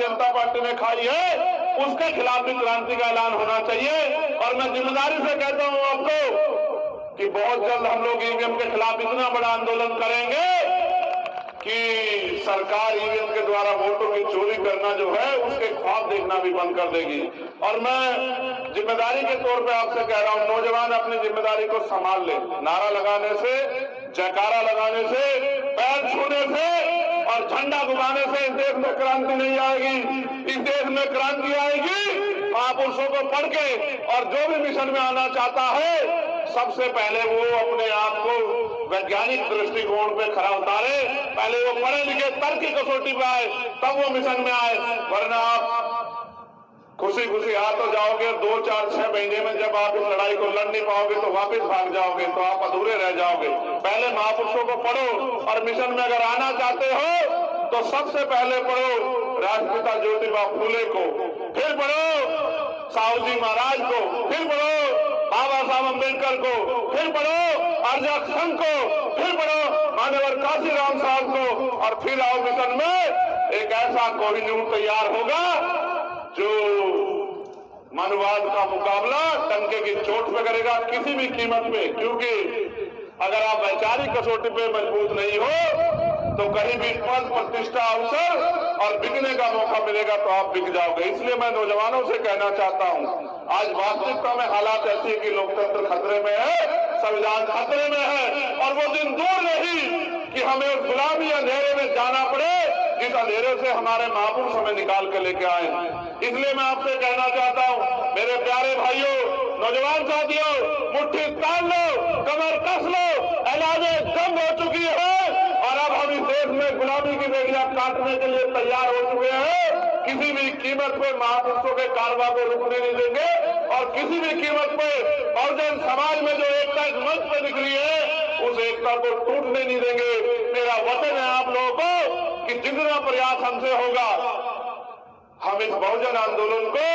Bharatiya Janata party ने खाई है, उसके खिलाफ भी क्रांति का ऐलान होना चाहिए। और मैं जिम्मेदारी से कहता हूं आपको कि बहुत जल्द हम लोग ईवीएम के खिलाफ इतना बड़ा आंदोलन करेंगे कि सरकार ईवीएम के द्वारा वोटों की चोरी करना जो है उसके ख्वाब देखना भी बंद कर देगी। और मैं जिम्मेदारी के तौर पे आपसे कह रहा हूं, नौजवान अपनी जिम्मेदारी को संभाल ले। नारा लगाने से, जयकारा लगाने से, पैर छूने से और झंडा घुमाने से इस देश में क्रांति नहीं आएगी। इस देश में क्रांति आएगी महापुरुषों को पढ़ के। और जो भी मिशन में आना चाहता है सबसे पहले वो अपने आप को वैज्ञानिक दृष्टिकोण पे खरा उतारे, पहले वो पढ़े लिखे तर्क की कसौटी पे आए, तब वो मिशन में आए। वरना आप खुशी खुशी आ तो जाओगे, 2, 4, 6 महीने में जब आप इस लड़ाई को लड़ नहीं पाओगे तो वापस भाग जाओगे, तो आप अधूरे रह जाओगे। पहले महापुरुषों को पढ़ो और मिशन में अगर आना चाहते हो तो सबसे पहले पढ़ो राष्ट्रपिता ज्योतिबा फूले को, फिर पढ़ो साहू जी महाराज को, फिर पढ़ो बाबा साहब अम्बेडकर को, फिर पढ़ो अर्जक संघ को, फिर पढ़ो मान्यवर काशीराम साहब को, और फिर आओ मिशन में। एक ऐसा कोहिनूर तैयार होगा जो मनवाद का मुकाबला टंके की चोट पे करेगा किसी भी कीमत पे। क्योंकि अगर आप वैचारिक कसौटी पे मजबूत नहीं हो तो कहीं भी पद, प्रतिष्ठा, अवसर और बिकने का मौका मिलेगा तो आप बिक जाओगे। इसलिए मैं नौजवानों से कहना चाहता हूं, आज वास्तविकता में हालात ऐसी है कि लोकतंत्र खतरे में है, संविधान खतरे में है, और वो दिन दूर नहीं कि हमें उस गुलामी अंधेरे में जाना पड़े जिस अंधेरे से हमारे महापुरुष हमें निकाल के लेके आए। इसलिए मैं आपसे कहना चाहता हूं, मेरे प्यारे भाइयों, नौजवान साथियों, मुट्ठी तान लो, कमर कस लो, ऐलाने दम हो चुकी है और अब हम इस देश में गुलामी की बेड़ियां काटने के लिए तैयार हो चुके हैं। किसी भी कीमत पे महापुरुषों के कारवा को रुकने नहीं देंगे और किसी भी कीमत पे बहुजन समाज में जो एकता इस मंच पे निकली है उस एकता को टूटने नहीं देंगे। मेरा वचन है आप लोगों को कि जितना प्रयास हमसे होगा हम इस बहुजन आंदोलन को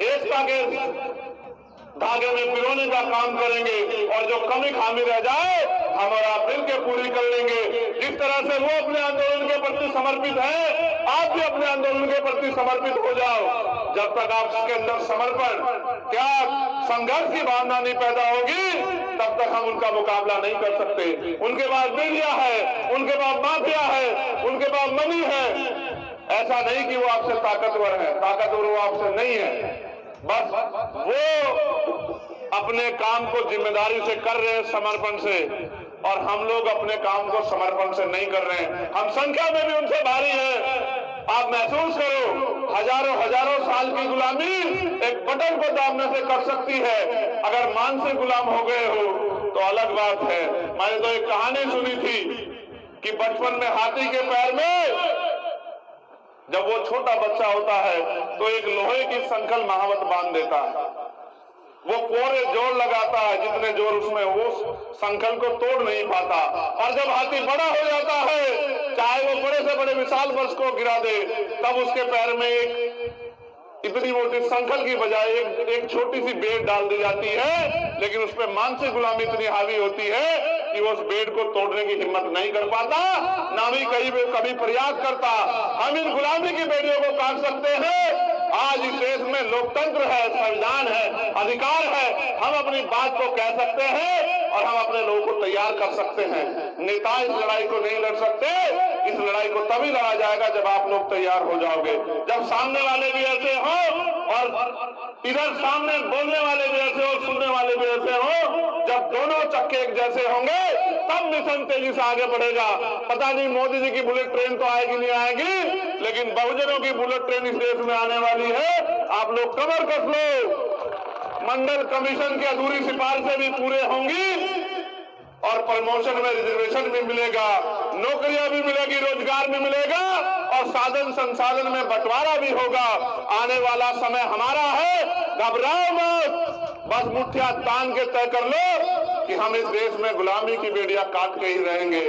एकता के धागे में पिरोने का काम करेंगे और जो कमी खामी रह जाए हम और आप मिलकर पूरी कर लेंगे। जिस तरह से वो अपने आंदोलन के प्रति समर्पित है, आप भी अपने आंदोलन के प्रति समर्पित हो जाओ। जब तक आपके अंदर समर्पण, त्याग, संघर्ष की भावना नहीं पैदा होगी तब तक हम उनका मुकाबला नहीं कर सकते। उनके पास मीडिया है, उनके पास माफिया है, उनके पास मनी है। ऐसा नहीं कि वो आपसे ताकतवर है, ताकतवर वो आपसे नहीं है। बस वो अपने काम को जिम्मेदारी से कर रहे हैं, समर्पण से, और हम लोग अपने काम को समर्पण से नहीं कर रहे हैं। हम संख्या में भी उनसे भारी हैं। आप महसूस करो, हजारों हजारों साल की गुलामी एक बटन को दाबने से कर सकती है। अगर मानसिक गुलाम हो गए हो तो अलग बात है। मैंने तो एक कहानी सुनी थी कि बचपन में हाथी के पैर में जब वो छोटा बच्चा होता है तो एक लोहे की संकल महावत बांध देता है। वो पूरे जोर लगाता है, जितने जोर उसमें वो संकल को तोड़ नहीं पाता। और जब हाथी बड़ा हो जाता है, चाहे वो बड़े से बड़े विशाल वृक्ष को गिरा दे, तब उसके पैर में एक इतनी मोटी संकल की बजाय एक छोटी सी बेड़ डाल दी जाती है। लेकिन उस पर मानसिक गुलामी इतनी हावी होती है कि वो उस बेड़ को तोड़ने की हिम्मत नहीं कर पाता, ना भी कभी प्रयास करता। हम इन गुलामी की बेड़ियों को काट सकते हैं। आज इस देश में लोकतंत्र है, संविधान है, अधिकार है। हम अपनी बात को कह सकते हैं और हम अपने लोगों को तैयार कर सकते हैं। नेता इस लड़ाई को नहीं लड़ सकते। इस लड़ाई को तभी लड़ा जाएगा जब आप लोग तैयार हो जाओगे, जब सामने वाले भी ऐसे हो और इधर सामने बोलने वाले भी ऐसे हो, सुनने वाले भी ऐसे हो। जब दोनों चक्के एक जैसे होंगे तब मिशन तेजी से आगे बढ़ेगा। पता नहीं मोदी जी की बुलेट ट्रेन तो आएगी नहीं आएगी, लेकिन बहुजनों की बुलेट ट्रेन इस देश में आने वाली है। आप लोग कमर कस लो। मंडल कमीशन की अधूरी सिफारिशें भी पूरे होंगी और प्रमोशन में रिजर्वेशन भी मिलेगा, नौकरियां भी मिलेगी, रोजगार भी मिलेगा और साधन संसाधन में बंटवारा भी होगा। आने वाला समय हमारा है, घबराओ मत। बस मुठ्ठियां तान के तय कर लो कि हम इस देश में गुलामी की बेड़ियां काट के ही रहेंगे।